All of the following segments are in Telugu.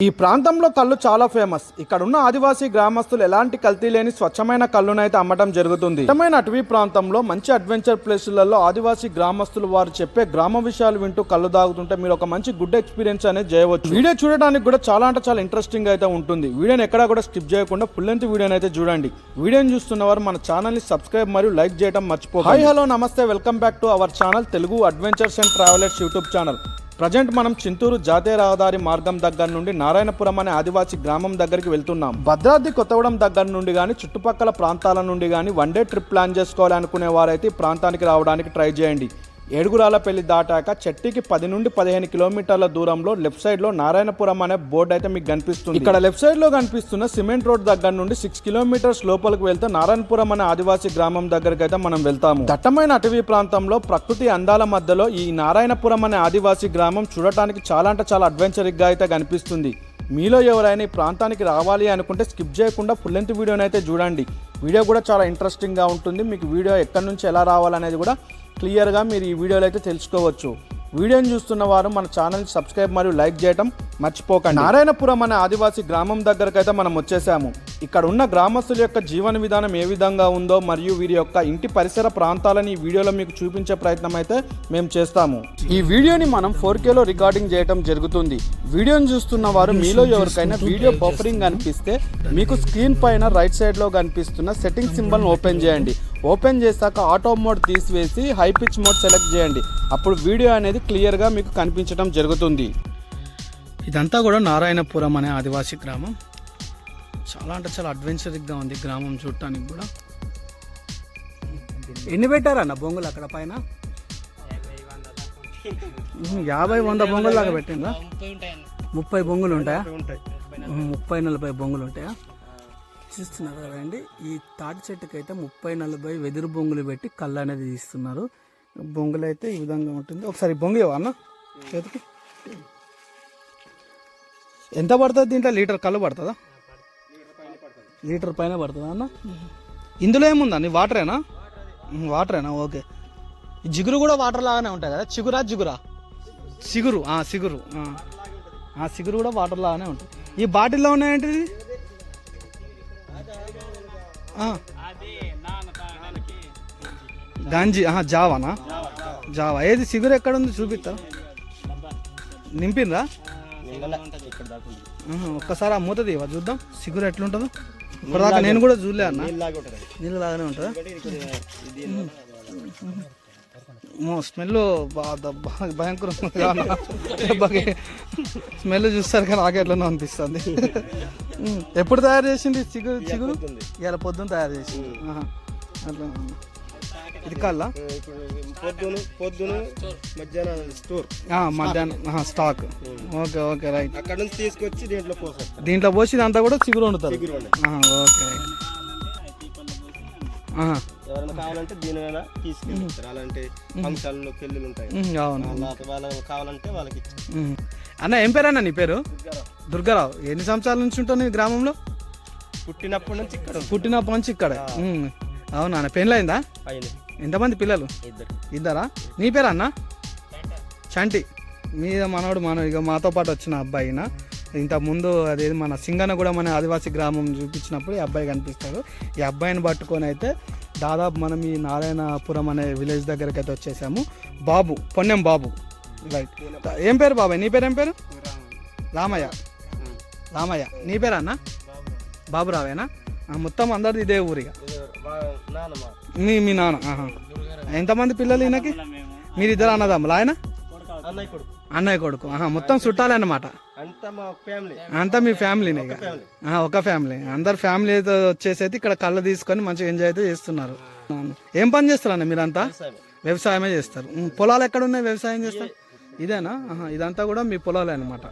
ఈ ప్రాంతంలో కళ్ళు చాలా ఫేమస్. ఇక్కడ ఉన్న ఆదివాసీ గ్రామస్తులు ఎలాంటి కల్తీ లేని స్వచ్ఛమైన కళ్ళునైతే అమ్మటం జరుగుతుంది. ఇష్టమైన అటవీ ప్రాంతంలో మంచి అడ్వెంచర్ ప్లేసులలో ఆదివాసీ గ్రామస్తులు వారు చెప్పే గ్రామ విషయాలు వింటూ కళ్ళు తాగుతుంటే మీరు ఒక మంచి గుడ్ ఎక్స్పీరియన్స్ అనేది చేయవచ్చు. వీడియో చూడడానికి కూడా చాలా అంటే చాలా ఇంట్రెస్టింగ్ అయితే ఉంటుంది. వీడియోని ఎక్కడా కూడా స్కిప్ చేయకుండా ఫుల్ లెంత్ వీడియోని అయితే చూడండి. వీడియోని చూస్తున్న వారు మన ఛానల్ ని సబ్స్క్రైబ్ మరియు లైక్ చేయడం మర్చిపోకండి. హాయ్ హలో నమస్తే, welcome back to our channel Telugu adventures and travellers YouTube channel. Present మనం చింతూరు జాతీయ రహదారి మార్గం దగ్గర నుండి నారాయణపురం అనే ఆదివాసీ గ్రామం దగ్గరికి వెళ్తున్నాం. భద్రాద్రి కొత్తగూడెం దగ్గర నుండి కానీ చుట్టుపక్కల ప్రాంతాల నుండి కానీ వన్ డే ట్రిప్ ప్లాన్ చేసుకోవాలనుకునే వారైతే ఈ ప్రాంతానికి రావడానికి ట్రై చేయండి. ఏడుగురాలపల్లి దాటాక చెట్టికి 10 నుండి 15 కిలోమీటర్ల దూరంలో లెఫ్ట్ సైడ్ లో నారాయణపురం అనే బోర్డు అయితే మీకు కనిపిస్తుంది. ఇక్కడ లెఫ్ట్ సైడ్ లో కనిపిస్తున్న సిమెంట్ రోడ్ దగ్గర నుండి 6 కిలోమీటర్స్ లోపలికి వెళ్తే నారాయణపురం అనే ఆదివాసీ గ్రామం దగ్గరికి అయితే మనం వెళ్తాము. దట్టమైన అటవీ ప్రాంతంలో ప్రకృతి అందాల మధ్యలో ఈ నారాయణపురం అనే ఆదివాసీ గ్రామం చూడటానికి చాలా అంటే చాలా అడ్వెంచరిక్ గా అయితే కనిపిస్తుంది. మీలో ఎవరైనా ఈ ప్రాంతానికి రావాలి అనుకుంటే స్కిప్ చేయకుండా ఫుల్ లెంత్ వీడియోని అయితే చూడండి. వీడియో కూడా చాలా ఇంట్రెస్టింగ్ గా ఉంటుంది. మీకు వీడియో ఎక్కడి నుంచి ఎలా రావాలనేది కూడా క్లియర్గా మీరు ఈ వీడియోలో అయితే తెలుసుకోవచ్చు. వీడియోని చూస్తున్న వారు మన ఛానల్ సబ్స్క్రైబ్ మరియు లైక్ చేయడం మర్చిపోకండి. నారాయణపురం అనే ఆదివాసీ గ్రామం దగ్గరకైతే మనం వచ్చేసాము. ఇక్కడ ఉన్న గ్రామస్తుల యొక్క జీవన విధానం ఏ విధంగా ఉందో మరియు వీరి యొక్క ఇంటి పరిసర ప్రాంతాలని ఈ వీడియోలో మీకు చూపించే ప్రయత్నం అయితే మేము చేస్తాము. ఈ వీడియోని మనం 4Kలో రికార్డింగ్ చేయడం జరుగుతుంది. వీడియోని చూస్తున్న వారు మీలో ఎవరికైనా వీడియో బఫరింగ్ అనిపిస్తే మీకు స్క్రీన్ పైన రైట్ సైడ్ లో కనిపిస్తున్న సెట్టింగ్ సింబల్ ఓపెన్ చేయండి. ఓపెన్ చేశాక ఆటో మోడ్ తీసివేసి హై పిచ్ మోడ్ సెలెక్ట్ చేయండి. అప్పుడు వీడియో అనేది క్లియర్గా మీకు కనిపించడం జరుగుతుంది. ఇదంతా కూడా నారాయణపురం అనే ఆదివాసీ గ్రామం. చాలా అంటే చాలా అడ్వెంచరిక్గా ఉంది గ్రామం చూడటానికి కూడా. ఎన్ని పెట్టారన్న బొంగులు అక్కడ పైన? 50-100 బొంగులు దాకా పెట్టిందా? 30 బొంగులు ఉంటాయా? 30-40 బొంగులు ఉంటాయా? చూస్తున్నారు కదండి, ఈ తాటి చెట్టుకి అయితే 30-40 వెదురు బొంగులు పెట్టి కళ్ళు అనేది తీస్తున్నారు. బొంగులు అయితే ఈ విధంగా ఉంటుంది. ఒకసారి బొంగు అన్న చేతికి ఎంత పడుతుంది? దీంట్లో లీటర్ కళ్ళు పడుతుందా? లీటర్ పైన పడుతుందా అన్న? ఇందులో ఏముందండి? వాటరేనా? వాటరేనా? ఓకే. జిగురు కూడా వాటర్ లాగానే ఉంటాయి కదా? చిగురా జిగురా? సిగురు. సిగురు సిగురు కూడా వాటర్ లాగానే ఉంటుంది. ఈ బాటిల్లో ఉన్నాయంటిది గాంజీ. జావానా? జావా. ఏది సిగురు ఎక్కడ ఉంది చూపిస్తా. నింపినరా? ఒక్కసారి ఆ మూత తీవా చూద్దాం సిగురు ఎట్లుంటుందో. ఇప్పటిదాకా నేను కూడా చూడలే అన్న. నీళ్ళు లాగానే ఉంటుందా? స్మెల్ భయంకరంగా స్మెల్ చూస్తారు కానీ నాకే ఎట్లనో అనిపిస్తుంది. ఎప్పుడు తయారు చేసింది చిగురు? ఇలా పొద్దున్న తయారు చేసింది. అట్లా. ఇది కల్లా పొద్దున మధ్యాహ్నం స్టాక్. Okay okay right. అక్కడ నుంచి తీసుకొచ్చి దీంట్లో పోసి ఇదంతా కూడా చిగురు వండుతారు. Okay right. ఎవరైనా కావాలంటే దీని మీద తీసుకెళ్తారు. అలాంటి ఫంక్షన్లు పెళ్ళిళ్ళు ఉంటాయి, వాళ్ళకి కావాలంటే వాళ్ళకి. అన్న ఏం పేరు అన్న నీ పేరు? దుర్గారావు. ఎన్ని సంవత్సరాల నుంచి ఉంటావు నీ గ్రామంలో? పుట్టినప్పటి నుంచి ఇక్కడ. పుట్టినప్పటి నుంచి ఇక్కడ. అవునా? పెళ్ళయిందా? ఎంతమంది పిల్లలు? ఇద్దరా? నీ పేరు అన్న? చంటి. మీద మనోడు ఇక మాతో పాటు వచ్చిన అబ్బాయినా. ఇంతకుముందు అదేది మన సింగన కూడా మన ఆదివాసీ గ్రామం చూపించినప్పుడు ఈ అబ్బాయి కనిపిస్తాడు. ఈ అబ్బాయిని పట్టుకొని అయితే దాదాపు మనం ఈ నారాయణపురం అనే విలేజ్ దగ్గరికి అయితే వచ్చేసాము. బాబు, పొన్నెం బాబు. రైట్. ఏం పేరు బాబాయ్? నీ పేరు ఏం పేరు? రామయ్య. రామయ్య. నీ పేరు అన్న? బాబురావేనా? మొత్తం అందరిది ఇదే ఊరిగా. మీ నాన్న. ఎంతమంది పిల్లలు ఈయనకి? మీరిద్దరు అన్నదమ్ములు? ఆయన అన్నయ్య కొడుకు. మొత్తం చుట్టాలే అన్నమాట. అంతా మీ ఫ్యామిలీనే? ఒక ఫ్యామిలీ. అందరు ఫ్యామిలీ అయితే వచ్చేసి అయితే ఇక్కడ కళ్ళు తీసుకొని మంచిగా ఎంజాయ్ అయితే చేస్తున్నారు. ఏం పని చేస్తారు అన్న మీరంతా? వ్యవసాయమే చేస్తారు. పొలాలు ఎక్కడ ఉన్నాయి వ్యవసాయం చేస్తారు? ఇదేనా? ఇదంతా కూడా మీ పొలాలే అన్నమాట.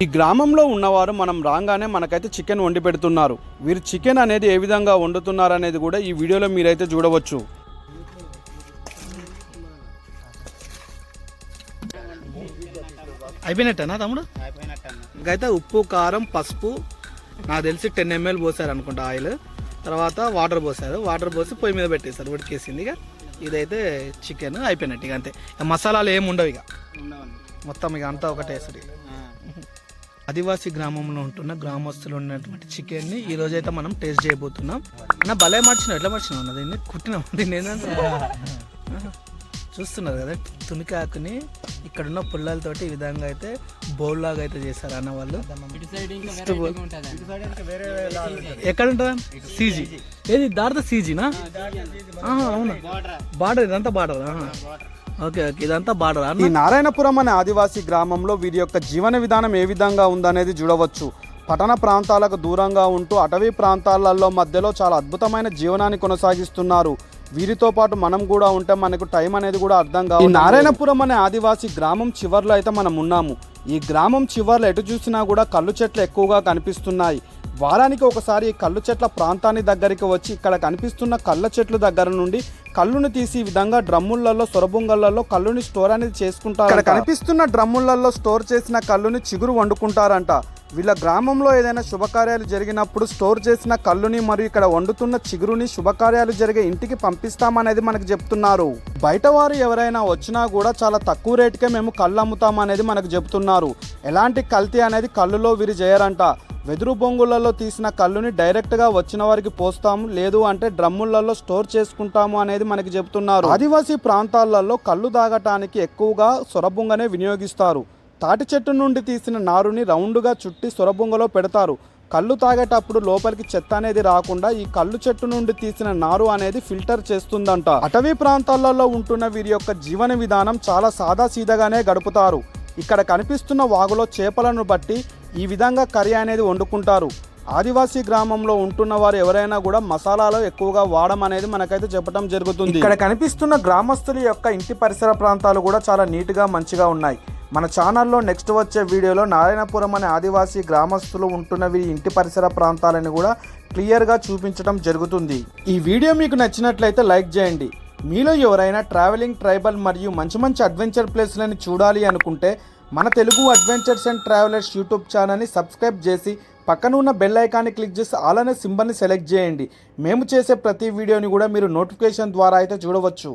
ఈ గ్రామంలో ఉన్నవారు మనం రాగానే మనకైతే చికెన్ వండి పెడుతున్నారు. వీరు చికెన్ అనేది ఏ విధంగా వండుతున్నారు అనేది కూడా ఈ వీడియోలో మీరైతే చూడవచ్చు. అయిపోయినట్టేనా తమ్ముడు? ఇంకైతే ఉప్పు, కారం, పసుపు నాకు తెలిసి 10 ml పోసారు అనుకుంటా ఆయిల్. తర్వాత వాటర్ పోసారు. వాటర్ పోసి పొయ్యి మీద పెట్టేశారు, ఉడికేసింది. ఇక ఇదైతే చికెన్ అయిపోయినట్టు. ఇక అంతే. మసాలాలు ఏమి ఉండవు ఇక, మొత్తం ఇక అంతా ఒకటేసరి. ఆదివాసీ గ్రామంలో ఉంటున్న గ్రామస్తులు ఉన్నటువంటి చికెన్ని ఈ రోజు అయితే మనం టేస్ట్ చేయబోతున్నాం. అన్న భలే మార్చినావు, ఎట్లా మార్చినావు అన్న దీన్ని? కుట్టినాం దీన్ని ఏంటంటే చూస్తున్నారు కదా, తునికాకుని ఇక్కడున్న పుల్లలతోటి ఈ విధంగా అయితే బౌల్ లాగా అయితే చేశారు అన్న వాళ్ళు. ఎక్కడ ఉంటుందా సీజీ? ఏది దారితో సీజీనా? అవునా, బార్డర్ ఇదంతా బార్డర్. ఓకే ఓకే, ఇదంతా బార్డర్. ఈ నారాయణపురం అనే ఆదివాసీ గ్రామంలో వీరి యొక్క జీవన విధానం ఏ విధంగా ఉందనేది చూడవచ్చు. పట్టణ ప్రాంతాలకు దూరంగా ఉంటూ అటవీ ప్రాంతాలలో మధ్యలో చాలా అద్భుతమైన జీవనాన్ని కొనసాగిస్తున్నారు. వీరితో పాటు మనం కూడా ఉంటే మనకు టైం అనేది కూడా అర్థం కాదు. ఈ నారాయణపురం అనే ఆదివాసీ గ్రామం చివర్లో అయితే మనం ఉన్నాము. ఈ గ్రామం చివర్లో ఎటు చూసినా కూడా కళ్ళు చెట్లు ఎక్కువగా కనిపిస్తున్నాయి. వారానికి ఒకసారి ఈ కళ్ళు చెట్ల ప్రాంతాన్ని దగ్గరికి వచ్చి ఇక్కడ కనిపిస్తున్న కళ్ళ చెట్లు దగ్గర నుండి కళ్ళుని తీసి ఈ విధంగా డ్రమ్ములలో సొరబుంగళ్ళలో కళ్ళుని స్టోర్ అనేది చేసుకుంటారు. ఇక్కడ కనిపిస్తున్న డ్రమ్ములలో స్టోర్ చేసిన కళ్ళుని చిగురు వండుకుంటారంట. వీళ్ళ గ్రామంలో ఏదైనా శుభకార్యాలు జరిగినప్పుడు స్టోర్ చేసిన కళ్ళుని మరియు ఇక్కడ వండుతున్న చిగురుని శుభకార్యాలు జరిగే ఇంటికి పంపిస్తామనేది మనకు చెప్తున్నారు. బయట వారు ఎవరైనా వచ్చినా కూడా చాలా తక్కువ రేటుకే మేము కళ్ళు అమ్ముతామనేది మనకు చెప్తున్నారు. ఎలాంటి కల్తీ అనేది కళ్ళులో వీరు చేయరంట. వెదురు బొంగులలో తీసిన కళ్ళుని డైరెక్ట్గా వచ్చిన వారికి పోస్తాము, లేదు అంటే డ్రమ్ములలో స్టోర్ చేసుకుంటాము అనేది మనకి చెప్తున్నారు. ఆదివాసీ ప్రాంతాలలో కళ్ళు తాగటానికి ఎక్కువగా సొరబొంగనే వినియోగిస్తారు. తాటి చెట్టు నుండి తీసిన నారుని రౌండ్గా చుట్టి సొరబొంగలో పెడతారు. కళ్ళు తాగేటప్పుడు లోపలికి చెత్త అనేది రాకుండా ఈ కళ్ళు చెట్టు నుండి తీసిన నారు అనేది ఫిల్టర్ చేస్తుందంట. అటవీ ప్రాంతాలలో ఉంటున్న వీరి యొక్క జీవన విధానం చాలా సాదాసీదాగానే గడుపుతారు. ఇక్కడ కనిపిస్తున్న వాగులో చేపలను బట్టి ఈ విధంగా కర్రీ అనేది వండుకుంటారు. ఆదివాసీ గ్రామంలో ఉంటున్న వారు ఎవరైనా కూడా మసాలాలు ఎక్కువగా వాడడం అనేది మనకైతే చెప్పడం జరుగుతుంది. ఇక్కడ కనిపిస్తున్న గ్రామస్తుల యొక్క ఇంటి పరిసర ప్రాంతాలు కూడా చాలా నీట్గా మంచిగా ఉన్నాయి. మన ఛానల్లో నెక్స్ట్ వచ్చే వీడియోలో నారాయణపురం అనే ఆదివాసీ గ్రామస్తులు ఉంటున్నవి ఇంటి పరిసర ప్రాంతాలను కూడా క్లియర్గా చూపించడం జరుగుతుంది. ఈ వీడియో మీకు నచ్చినట్లయితే లైక్ చేయండి. మీలో ఎవరైనా ట్రావెలింగ్, ట్రైబల్ మరియు మంచి మంచి అడ్వెంచర్ ప్లేస్లని చూడాలి అనుకుంటే మన Telugu adventures and travellers YouTube ఛానల్ని సబ్స్క్రైబ్ చేసి పక్కన ఉన్న బెల్ ఐకాన్ని క్లిక్ చేసి ఆల్ అనే సింబల్ని సెలెక్ట్ చేయండి. మేము చేసే ప్రతి వీడియోని కూడా మీరు నోటిఫికేషన్ ద్వారా అయితే చూడవచ్చు.